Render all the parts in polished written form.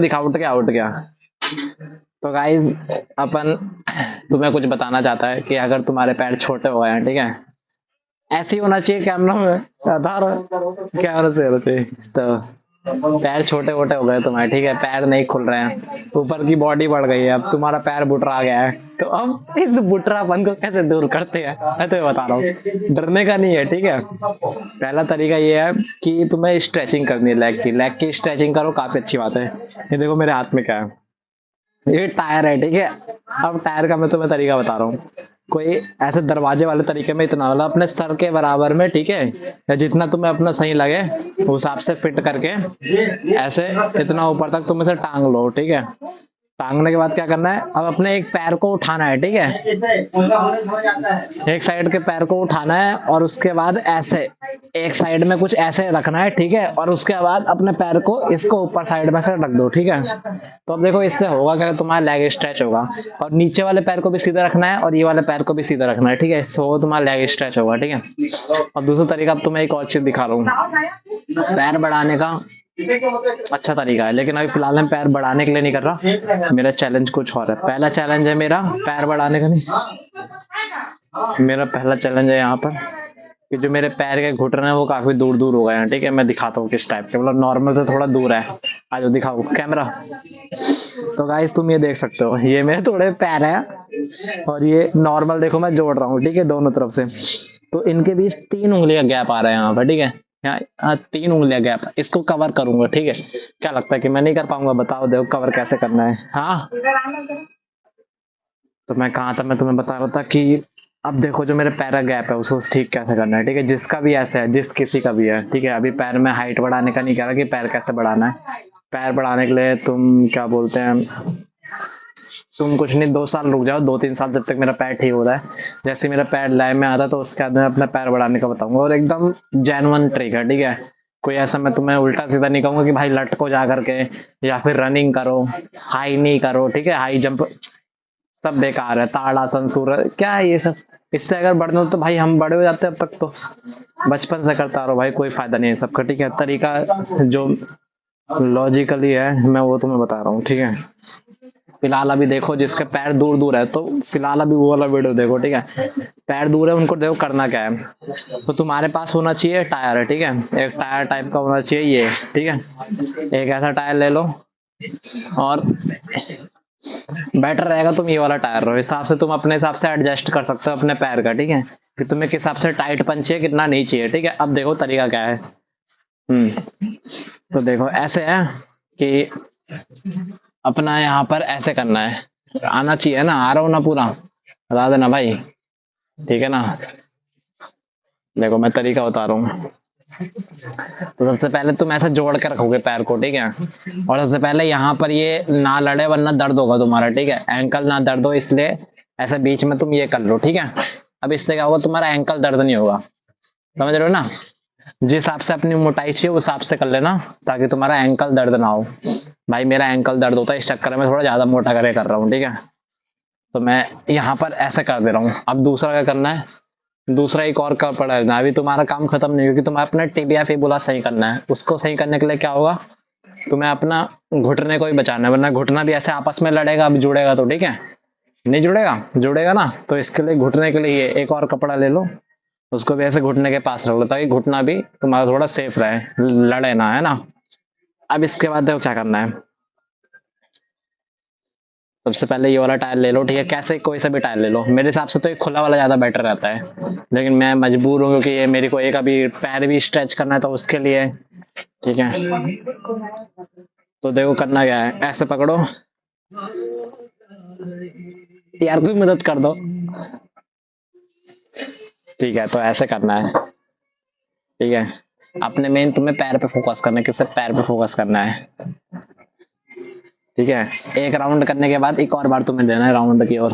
दिखा, उठ गया। तो गाइज अपन तुम्हें कुछ बताना चाहता है कि अगर तुम्हारे पैर छोटे हो गए हैं, ठीक है, ऐसे ही होना चाहिए कैमरा में, आधार कैमरा से होना चाहिए। तो पैर छोटे मोटे हो गए तुम्हारे, ठीक है, पैर नहीं खुल रहे हैं, ऊपर की बॉडी बढ़ गई है, अब तुम्हारा पैर बुटरा गया है, तो अब इस बुटरापन को कैसे दूर करते हैं, मैं तो बता रहा हूँ, डरने का नहीं है, ठीक है। पहला तरीका ये है कि तुम्हें स्ट्रेचिंग करनी है, लेग की स्ट्रेचिंग करो, काफी अच्छी बात है। ये देखो मेरे हाथ में क्या है, ये टायर है, ठीक है। अब टायर का मैं तुम्हें तरीका बता रहा हूँ, कोई ऐसे दरवाजे वाले तरीके में इतना वाला अपने सर के बराबर में, ठीक है, या जितना तुम्हें अपना सही लगे उस हिसाब से फिट करके ऐसे इतना ऊपर तक तुम इसे टांग लो, ठीक है। टांगने के बाद क्या करना है, अब अपने एक पैर को उठाना है, ठीक है, एक साइड के पैर को उठाना है और उसके बाद ऐसे एक साइड में कुछ ऐसे रखना है, ठीक है, और उसके बाद अपने पैर को इसको ऊपर साइड में से रख दो, ठीक है। तो अब देखो इससे होगा क्या, तुम्हारा लेग स्ट्रेच होगा, और नीचे वाले पैर को भी सीधा रखना है और ये वाले पैर को भी सीधा रखना है, ठीक है, इससे तुम्हारा लेग स्ट्रेच होगा, ठीक है। और दूसरा तरीका अब तुम्हें एक और चीज दिखा रहा हूँ, पैर बढ़ाने का अच्छा तरीका है, लेकिन अभी फिलहाल मैं पैर बढ़ाने के लिए नहीं कर रहा, मेरा चैलेंज कुछ और है। पहला चैलेंज है मेरा पैर बढ़ाने का नहीं, मेरा पहला चैलेंज है यहाँ पर कि जो मेरे पैर के घुटने हैं वो काफी दूर दूर हो गए हैं, ठीक है, मैं दिखाता हूँ किस टाइप के, मतलब नॉर्मल से थोड़ा दूर है। आज दिखाओ कैमरा। तो गाइस तुम ये देख सकते हो, ये मेरे थोड़े पैर है और ये नॉर्मल देखो मैं जोड़ रहा हूँ, ठीक है, दोनों तरफ से, तो इनके बीच 3 उंगली का गैप आ रहा है यहाँ पर, ठीक है, यहाँ 3 उंगलियां गैप, इसको कवर करूंगा, ठीक है। क्या लगता है कि मैं नहीं कर पाऊंगा, बताओ, देखो कवर कैसे करना है। हाँ, तो मैं कहा था, मैं तुम्हें बता रहा था कि अब देखो जो मेरे पैर का गैप है उसको ठीक कैसे करना है, ठीक है, जिसका भी ऐसा है, जिस किसी का भी है, ठीक है। अभी पैर में हाइट बढ़ाने का नहीं कह रहा कि पैर कैसे बढ़ाना है, पैर बढ़ाने के लिए तुम क्या बोलते हैं, तुम कुछ नहीं, 2 साल रुक जाओ, 2-3 साल, जब तक मेरा पैर ठीक हो रहा है, जैसे मेरा पैर लाइन में आता है तो उसके बाद मैं अपना पैर बढ़ाने का बताऊंगा, और एकदम जेन्युइन ट्रिक है, ठीक है। कोई ऐसा मैं तुम्हें उल्टा सीधा नहीं कहूंगा कि भाई लटको जा करके या फिर रनिंग करो, हाई नहीं करो, ठीक है, हाई जंप सब बेकार है, ताड़ासन, सूर्य क्या है ये सब, इससे अगर बढ़ना हो तो भाई हम बड़े हो जाते हैं, अब तक तो बचपन से करता रहो भाई, कोई फायदा नहीं है सबका, ठीक है। तरीका जो लॉजिकली है मैं वो तुम्हें बता रहा हूँ, ठीक है। फिलहाल अभी देखो जिसके पैर दूर दूर है, तो फिलहाल अभी वो वाला वीडियो देखो, ठीक है, पैर दूर है उनको देखो करना क्या है, तो तुम्हारे पास होना चाहिए टायर है, ठीक है, एक टायर टाइप का होना चाहिए ये, ठीक है, एक ऐसा टायर ले लो, और बेटर रहेगा तुम ये वाला टायर लो, हिसाब से तुम अपने हिसाब से एडजस्ट कर सकते हो अपने पैर का, ठीक है, कि तुम्हें किस हिसाब से टाइट पन चाहिए, कितना नहीं चाहिए, ठीक है। अब देखो तरीका क्या है, तो देखो ऐसे है कि अपना यहाँ पर ऐसे करना है, आना चाहिए ना, आ रहा हूँ ना पूरा, बता देना भाई, ठीक है ना। देखो मैं तरीका बता रहा हूँ, तो सबसे पहले तुम ऐसे जोड़ के रखोगे पैर को, ठीक है, और सबसे पहले यहाँ पर ये ना लड़े वरना दर्द होगा तुम्हारा, ठीक है, एंकल ना दर्द हो इसलिए ऐसे बीच में तुम ये कर लो, ठीक है। अब इससे क्या होगा, तुम्हारा एंकल दर्द नहीं होगा, समझ रहे हो ना, जिस हिसाब से अपनी मोटाई चाहिए उस हिसाब से कर लेना, ताकि तुम्हारा एंकल दर्द ना हो। भाई मेरा एंकल दर्द होता है, इस चक्कर में थोड़ा ज्यादा मोटा करे कर रहा हूँ, ठीक है, तो मैं यहाँ पर ऐसे कर दे रहा हूँ। अब दूसरा क्या करना है, दूसरा एक और कर पड़ा है ना, अभी तुम्हारा काम खत्म नहीं, क्योंकि तुम्हें अपना टिबिया फिबुला सही करना है, उसको सही करने के लिए क्या होगा, तुम्हें अपना घुटने को ही बचाना है, वरना घुटना भी ऐसे आपस में लड़ेगा, अब जुड़ेगा तो, ठीक है, नहीं जुड़ेगा, जुड़ेगा ना, तो इसके लिए घुटने के लिए एक और कपड़ा ले लो, उसको भी ऐसे घुटने के पास रख लो, ताकि घुटना भी तुम्हारा थोड़ा सेफ रहे, लड़े ना, है ना। अब इसके बाद देखो क्या करना है, सबसे पहले ये वाला टायर ले लो, ठीक है, कैसे कोई सा भी टायर ले लो, मेरे हिसाब से तो एक खुला वाला ज्यादा बेटर रहता है, लेकिन मैं मजबूर हूँ क्योंकि ये मेरे को एक अभी पैर भी स्ट्रेच करना है तो उसके लिए, ठीक है। तो देखो करना क्या है, ऐसे पकड़ो, यार कोई मदद कर दो, ठीक है, तो ऐसे करना है, ठीक है, अपने मेन तुम्हें पैर पे फोकस करना है, किससे, पैर पे फोकस करना है, ठीक है। एक राउंड करने के बाद एक और बार तुम्हें देना है राउंड की ओर,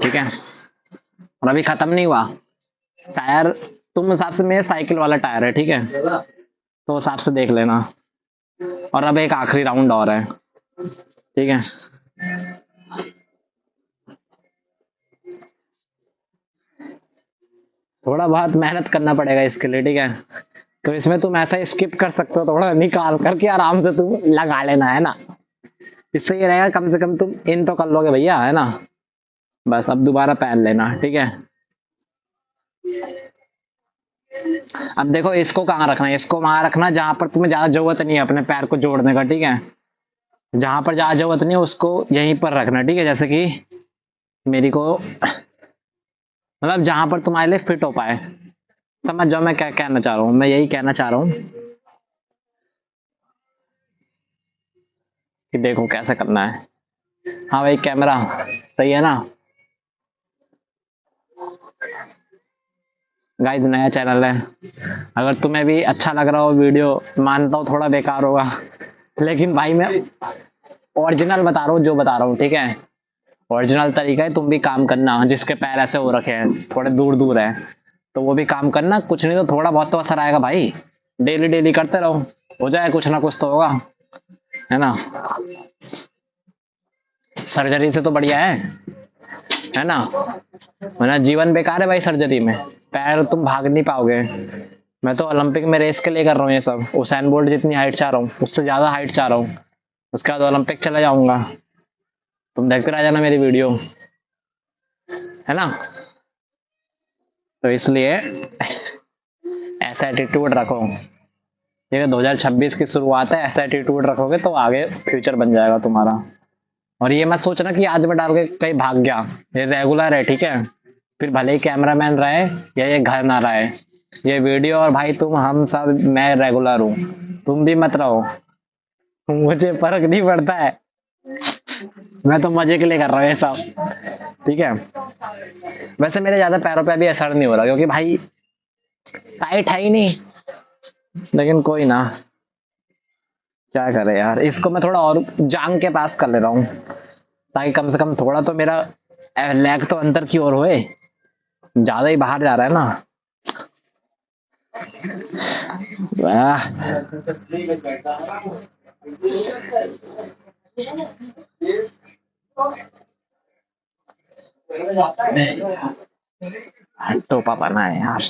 ठीक है, और अभी खत्म नहीं हुआ टायर, तुम हिसाब से मेरे साइकिल वाला टायर है, ठीक है, तो हिसाब से देख लेना, और अब एक आखिरी राउंड और है, ठीक है। थोड़ा बहुत मेहनत करना पड़ेगा इसके लिए, ठीक है, तो इसमें तुम ऐसा स्किप कर सकते हो, थोड़ा निकाल करके आराम से तुम लगा लेना, है ना, इससे ये रहेगा कम से कम तुम इन तो कर लोगे भैया, है ना। बस अब दोबारा पैर लेना, ठीक है। अब देखो इसको कहाँ रखना है, इसको वहां रखना जहां पर तुम्हें ज्यादा जरूरत नहीं है अपने पैर को जोड़ने का, ठीक है। जहां पर ज्यादा जरूरत नहीं है उसको यहीं पर रखना, ठीक है। जैसे कि मेरी को मतलब जहां पर तुम्हारे लिए फिट हो पाए। समझ जाओ मैं क्या कहना चाह रहा हूँ, मैं यही कहना चाह रहा हूँ कि देखो कैसे करना है। हाँ भाई कैमरा सही है ना। गाइस नया चैनल है, अगर तुम्हें भी अच्छा लग रहा हो वीडियो, मानता हूँ थोड़ा बेकार होगा, लेकिन भाई मैं ओरिजिनल बता रहा हूँ जो बता रहा हूँ, ठीक है। ओरिजिनल तरीका है, तुम भी काम करना। जिसके पैर ऐसे हो रखे हैं थोड़े दूर दूर है, तो वो भी काम करना। कुछ नहीं तो थोड़ा बहुत तो असर आएगा भाई। डेली डेली करते रहो, हो जाए कुछ ना कुछ तो होगा, है ना। सर्जरी से तो बढ़िया है ना। वरना जीवन बेकार है भाई सर्जरी में। पैर तुम भाग नहीं पाओगे। मैं तो ओलंपिक में रेस के लिए कर रहा हूँ ये सब। उसेन बोल्ट जितनी हाइट चाह रहा हूँ उससे ज्यादा हाइट चाह रहा हूँ, उसके बाद ओलंपिक चला जाऊंगा। तुम देखते रह जाना मेरी वीडियो, है ना। तो इसलिए ऐसा एटीट्यूड रखो, ठीक है। 2026 की शुरुआत है, ऐसा एटीट्यूड रखोगे तो आगे फ्यूचर बन जाएगा तुम्हारा। और ये मत सोचना कि आज मैं डाल के कहीं भाग गया, ये रेगुलर है, ठीक है। फिर भले ही कैमरामैन रहे या ये घर ना रहे, ये वीडियो और भाई तुम हम सब, मैं रेगुलर हूँ, तुम भी मत रहो, मुझे फर्क नहीं पड़ता है। मैं तो मजे के लिए कर रहा हूँ ये सब, ठीक है। वैसे मेरे ज्यादा पैरों पे अभी असर नहीं हो रहा क्योंकि भाई टाइट है ही नहीं, लेकिन कोई ना, क्या करे यार। इसको मैं थोड़ा और जांग के पास कर ले रहा हूँ ताकि कम से कम थोड़ा तो मेरा लेग तो अंदर की ओर होए, ज्यादा ही बाहर जा रहा है ना। वाह। टोपा पहना है यार।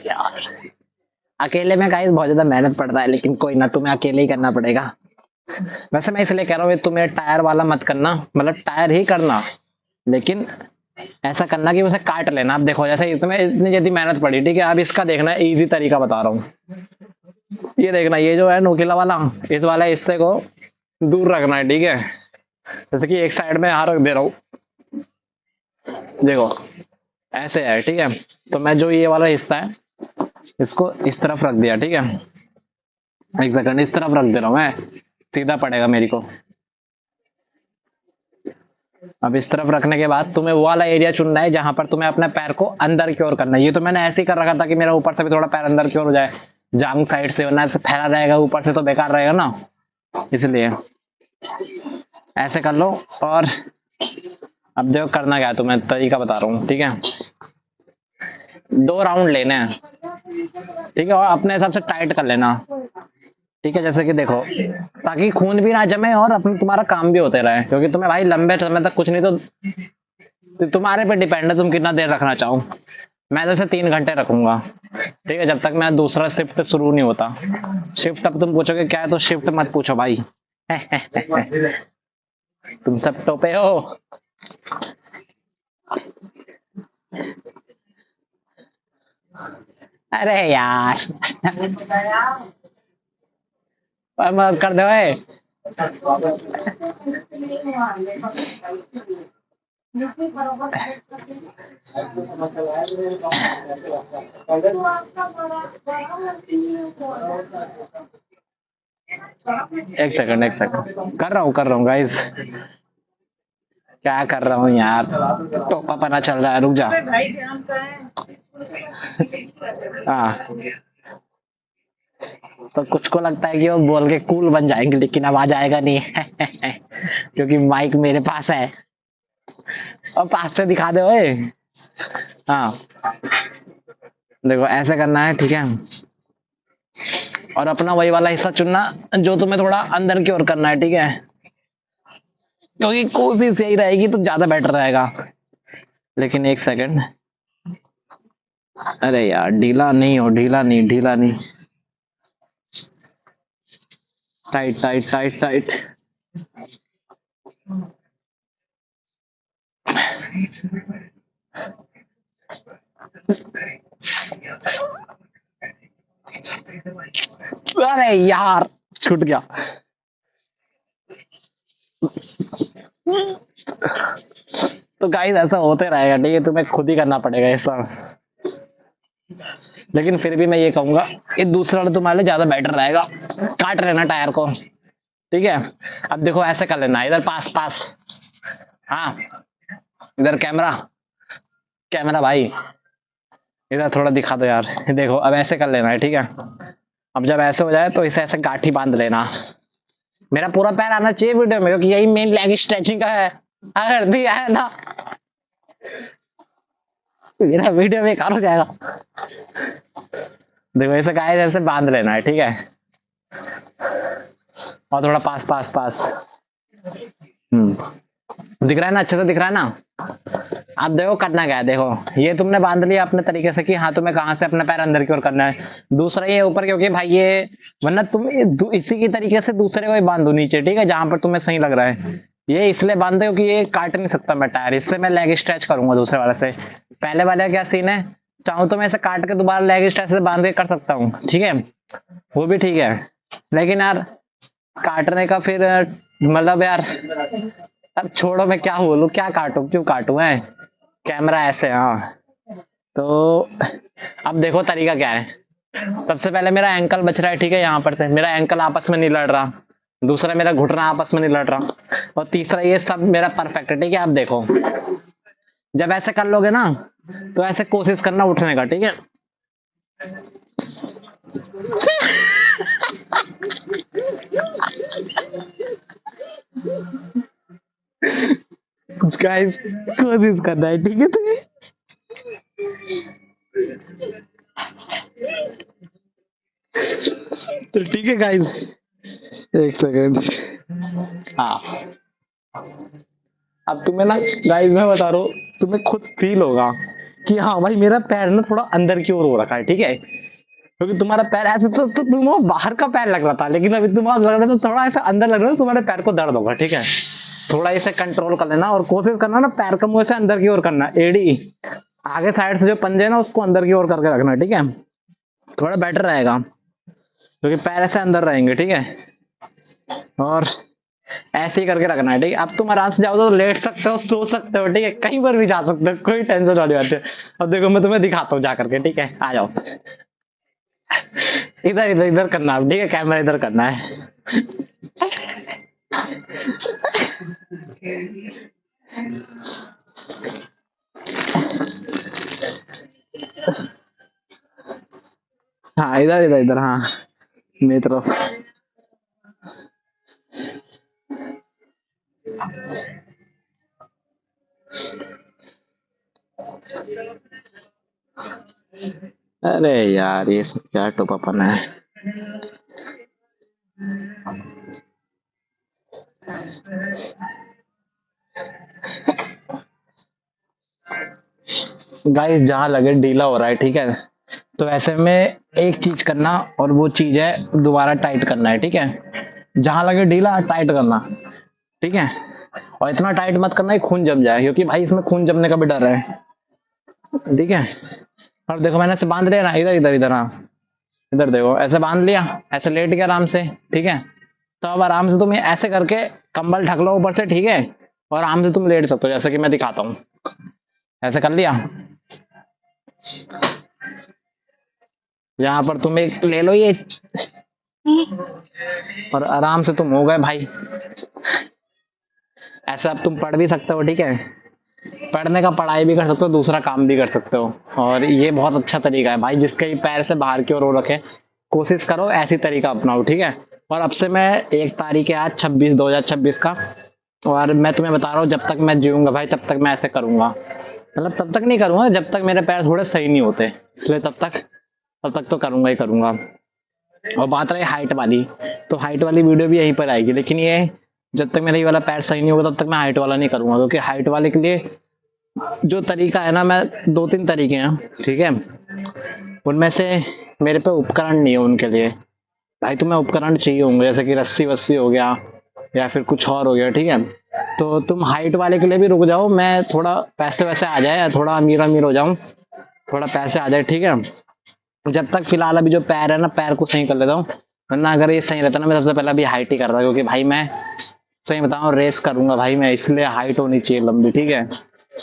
यार अकेले में गाइस बहुत ज्यादा मेहनत पड़ता है, लेकिन कोई ना, तुम्हें अकेले ही करना पड़ेगा। वैसे मैं इसलिए कह रहा हूँ तुम्हें टायर वाला मत करना, मतलब टायर ही करना, लेकिन ऐसा करना कि उसे काट लेना। अब देखो जैसे इसमें इतनी जल्दी मेहनत पड़ी, ठीक है। अब इसका देखना, इजी तरीका बता रहा हूँ। ये देखना, ये जो है नोकीला वाला, इस वाला हिस्से को दूर रखना है, ठीक है। जैसे कि एक साइड में यहाँ रख दे रहा हूँ, देखो ऐसे है, ठीक है। तो मैं जो ये वाला हिस्सा है इसको इस तरफ रख दिया, ठीक है। एक सेकंड, इस तरफ रख दे रहा हूँ मैं, सीधा पड़ेगा मेरे को। अब इस तरफ रखने के बाद तुम्हें वो वाला एरिया चुनना है जहां पर तुम्हें अपने पैर को अंदर की ओर करना है। ये तो मैंने ऐसे ही कर रखा था कि मेरा ऊपर से भी थोड़ा पैर अंदर की ओर हो जाए, जांग साइड से, वरना फैला रहेगा ऊपर से तो बेकार रहेगा ना, इसलिए ऐसे कर लो। और अब देखो करना क्या है, तुम्हें तरीका बता रहा हूँ, ठीक है। 2 राउंड लेने हैं, ठीक है, और अपने हिसाब से टाइट कर लेना, ठीक है। जैसे कि देखो, ताकि खून भी ना जमे और अपना तुम्हारा काम भी होते रहे, क्योंकि तुम्हें भाई लंबे समय तक कुछ नहीं तो तुम्हारे पे डिपेंड है तुम कितना देर रखना चाहो। मैं तो इसे 3 घंटे रखूंगा, ठीक है, जब तक मैं दूसरा शिफ्ट शुरू नहीं होता। शिफ्ट अब तुम पूछोगे क्या है, तो शिफ्ट मत पूछो भाई। तुम सब टोपे हो। अरे यार मत कर दो। एक सेकंड, एक सेकंड, कर रहा हूँ गाइस, क्या कर रहा हूँ यार, टोपा पना चल रहा है, रुक जा। हाँ, तो कुछ को लगता है कि वो बोल के कूल बन जाएंगे, लेकिन आवाज आएगा नहीं। क्योंकि माइक मेरे पास है। और पास से दिखा दे ओए। हाँ देखो ऐसे करना है, ठीक है। और अपना वही वाला हिस्सा चुनना जो तुम्हें थोड़ा अंदर की ओर करना है, ठीक है। क्योंकि कोशिश यही रहेगी तो ज्यादा बेटर रहेगा। लेकिन एक सेकंड, अरे यार ढीला नहीं हो, ढीला नहीं, ढीला नहीं, टाइट टाइट टाइट टाइट। अरे यार छूट गया। तो गाइस ऐसा होते रहेगा, ठीक है, तुम्हें खुद ही करना पड़ेगा ऐसा। लेकिन फिर भी मैं ये कहूंगा कि दूसरा वाला तुम्हारे लिए ज्यादा बेटर रहेगा। काट लेना टायर को, ठीक है। अब देखो ऐसे कर लेना, इधर पास पास, हाँ इधर कैमरा, कैमरा भाई इधर थोड़ा दिखा दो यार। देखो अब ऐसे कर लेना है, ठीक है। अब जब ऐसे हो जाए तो इसे ऐसे गांठी बांध लेना। मेरा पूरा पैर आना चाहिए वीडियो में, क्योंकि यही मेन लेग स्ट्रेचिंग का है। अगर दिया है ना मेरा वीडियो बेकार हो जाएगा। देखो ऐसे गाइस ऐसे बांध लेना है, ठीक है। और थोड़ा पास पास पास, दिख रहा है ना, अच्छे से दिख रहा है ना। अब देखो करना क्या है, देखो ये तुमने बांध लिया अपने तरीके से कि हाँ तुम्हें कहाँ से अपना पैर अंदर की ओर करना है। दूसरा ये ऊपर, क्योंकि भाई ये, वरना तुम इसी की तरीके से दूसरे को ही बांधो नीचे, ठीक है, जहां पर तुम्हें सही लग रहा है। ये इसलिए बांधे क्योंकि ये काट नहीं सकता मैं टायर, इससे मैं लेग स्ट्रेच करूंगा दूसरे वाले से। पहले वाले का क्या सीन है, चाहूं तो मैं इसे काट के दोबारा लेग स्ट्रेच से बांध के कर सकता हूँ, ठीक है, वो भी ठीक है। लेकिन यार काटने का फिर मतलब यार, अब छोड़ो, मैं क्या बोलूं, क्या काटूं, क्यों काटूं मैं, कैमरा ऐसे, हाँ। तो अब देखो तरीका क्या है। सबसे पहले मेरा एंकल बच रहा है, ठीक है, यहाँ पर से मेरा एंकल आपस में नहीं लड़ रहा। दूसरा मेरा घुटना आपस में नहीं लड़ रहा। और तीसरा ये सब मेरा परफेक्ट है, ठीक है। अब देखो जब ऐसे कर लोगे ना तो ऐसे कोशिश करना उठने का, ठीक है। गाइस कोशिश करना है, ठीक है। तो ठीक है गाइस, एक सेकंड, हाँ। अब तुम्हें ना गाइस मैं बता रहा हूँ, तुम्हें खुद फील होगा कि हाँ भाई मेरा पैर ना थोड़ा अंदर की ओर हो रखा है, ठीक है। क्योंकि तुम्हारा पैर ऐसे तो तुम वो बाहर का पैर लग रहा था, लेकिन अभी तुम्हारा लग रहा था थोड़ा ऐसा अंदर लग रहा है, तुम्हारे पैर को दर्द होगा, ठीक है। थोड़ा इसे कंट्रोल कर लेना और कोशिश करना ना पैर का मुंह से अंदर की ओर करना, एड़ी आगे साइड से जो पंजे ना उसको अंदर की ओर करके रखना, ठीक है। थोड़ा बेटर रहेगा क्योंकि पैर ऐसे अंदर रहेंगे, ठीक है। और ऐसे ही करके रखना है, ठीक है। अब तुम आराम से जाओ तो लेट सकते हो, सो सकते हो, ठीक है, कहीं पर भी जा सकते हो, कोई टेंशन वाली बात है। अब देखो मैं तुम्हें दिखाता हूँ जा करके, ठीक है, आ जाओ। इधर इधर इधर करना, ठीक है, कैमरा इधर करना है। हाँ इधर इधर इधर, हाँ मेरी तरफ। अरे यार ये सब क्या टोपापन है। गाइस जहां लगे ढीला हो रहा है, ठीक है, तो ऐसे में एक चीज करना, और वो चीज है दोबारा टाइट करना है, ठीक है। जहां लगे ढीला टाइट करना, ठीक है। और इतना टाइट मत करना कि खून जम जाए, क्योंकि भाई इसमें खून जमने का भी डर है, ठीक है। और देखो मैंने ऐसे बांध लिया ना, इधर इधर इधर, हाँ इधर देखो ऐसे बांध लिया, ऐसे लेट गया आराम से, ठीक है। तो अब आराम से तुम ऐसे करके कंबल ढक लो ऊपर से, ठीक है, और आराम से तुम लेट सकते हो, जैसे कि मैं दिखाता हूँ। ऐसे कर लिया, यहाँ पर तुम एक ले लो ये, और आराम से तुम हो गए भाई। ऐसे अब तुम पढ़ भी सकते हो, ठीक है, पढ़ने का पढ़ाई भी कर सकते हो, दूसरा काम भी कर सकते हो। और ये बहुत अच्छा तरीका है भाई, जिसके भी पैर से बाहर की ओर हो रखे, कोशिश करो ऐसी तरीका अपनाओ, ठीक है। और अब से मैं 1 तारीख है आज 26/2026 का, और मैं तुम्हें बता रहा हूँ जब तक मैं जीऊंगा भाई तब तक मैं ऐसे करूंगा। मतलब तब तक नहीं करूंगा जब तक मेरे पैर थोड़े सही नहीं होते, इसलिए तब तक तो करूंगा ही करूंगा। और बात रही हाइट वाली, तो हाइट वाली वीडियो भी यहीं पर आएगी, लेकिन ये जब तक मेरा ये वाला पैर सही नहीं होगा तब तक मैं हाइट वाला नहीं करूंगा, क्योंकि हाइट वाले के लिए जो तरीका है ना, मैं 2-3 तरीके हैं, ठीक है, उनमें से मेरे पे उपकरण नहीं है उनके लिए। भाई तुम्हें उपकरण चाहिए होंगे, जैसे कि रस्सी वस्सी हो गया या फिर कुछ और हो गया, ठीक है। तो तुम हाइट वाले के लिए भी रुक जाओ, मैं थोड़ा पैसे वैसे आ जाए, थोड़ा अमीर अमीर हो जाऊं, थोड़ा पैसे आ जाए, ठीक है। जब तक फिलहाल अभी जो पैर है ना, पैर को सही कर लेता हूँ, वरना अगर ये सही रहता ना, मैं सबसे पहले अभी हाइट ही कर रहा, क्योंकि भाई मैं सही बताऊं रेस करूंगा भाई मैं, इसलिए हाइट होनी चाहिए लंबी, ठीक है।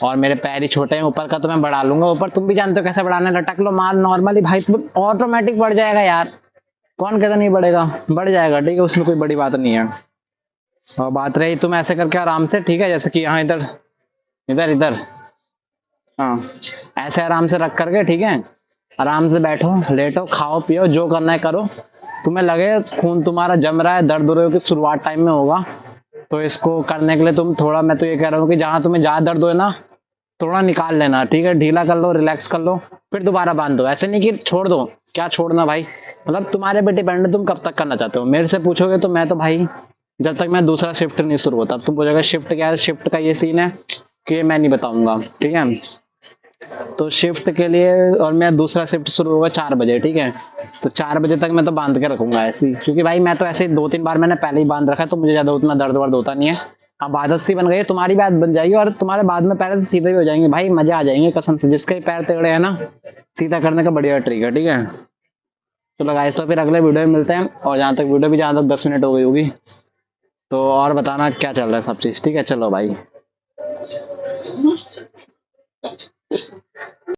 और मेरे पैर ही छोटे हैं, ऊपर का तो मैं बढ़ा लूंगा, ऊपर तुम भी जानते हो कैसे बढ़ाना है, लटक लो मार नॉर्मली भाई, तुम ऑटोमेटिक बढ़ जाएगा यार, कौन कहता नहीं बढ़ेगा, बढ़ जाएगा, ठीक है, उसमें कोई बड़ी बात नहीं है। और बात रही तुम ऐसे करके आराम से, ठीक है, जैसे कि यहाँ इधर इधर इधर, हाँ, ऐसे आराम से रख करके, ठीक है, आराम से बैठो लेटो खाओ पियो जो करना है करो, तुम्हें लगे खून तुम्हारा जम रहा है, दर्द हो रहा है कि शुरुआत टाइम में होगा, तो इसको करने के लिए तुम थोड़ा, मैं तो ये कह रहा हूँ कि जहां तुम्हें ज्यादा दर्द हो ना, थोड़ा निकाल लेना, ठीक है, ढीला कर लो, रिलैक्स कर लो, फिर दोबारा बांध दो, ऐसे नहीं कि छोड़ दो, क्या छोड़ना भाई, मतलब तुम्हारे पे डिपेंड है तुम कब तक करना चाहते हो। मेरे से पूछोगे तो मैं तो भाई जब तक मैं दूसरा शिफ्ट नहीं शुरू होता, तुम पूछोगे शिफ्ट क्या है, शिफ्ट का ये सीन है कि मैं नहीं बताऊंगा, ठीक है। तो शिफ्ट के लिए, और मेरा दूसरा शिफ्ट शुरू होगा 4 बजे, ठीक है, तो 4 बजे तक मैं तो बांध के रखूंगा ऐसे ही, क्योंकि भाई मैं तो ऐसे ही 2-3 बार मैंने पहले ही बांध रखा है, तो मुझे ज्यादा उतना दर्द वर्द होता नहीं है। अब आदत सी बन गई है, तुम्हारी भी आदत बन जाएगी, और तुम्हारे बाद में पैर सीधे भी हो जाएंगे भाई, मजे आ जाएंगे कसम से, जिसके पैर टेढ़े है ना, सीधा करने का बढ़िया ट्रिक है, ठीक है। चलो गाइस, तो फिर अगले वीडियो में मिलते हैं, और जहाँ तक वीडियो भी, जहाँ तक 10 मिनट हो गई होगी, तो और बताना क्या चल रहा है सब चीज, ठीक है, चलो भाई।